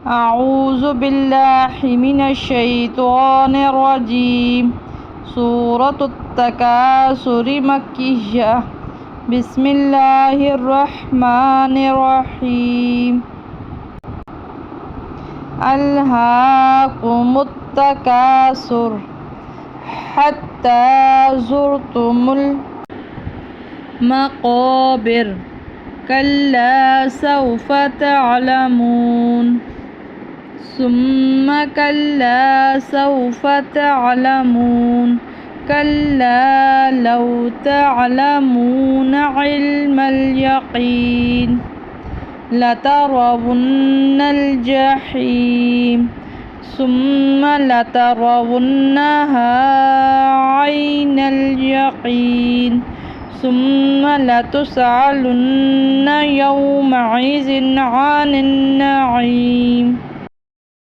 أعوذ بالله من الشيطان الرجيم. سورة التكاثر مكية. بسم الله الرحمن الرحيم. ألهاكم التكاثر حتى زرتم المقابر كلا سوف تعلمون ثم كلا سوف تعلمون كلا لو تعلمون علم اليقين لترون الجحيم ثم لترونها عين اليقين ثم لتسألن يومئذ عن النعيم.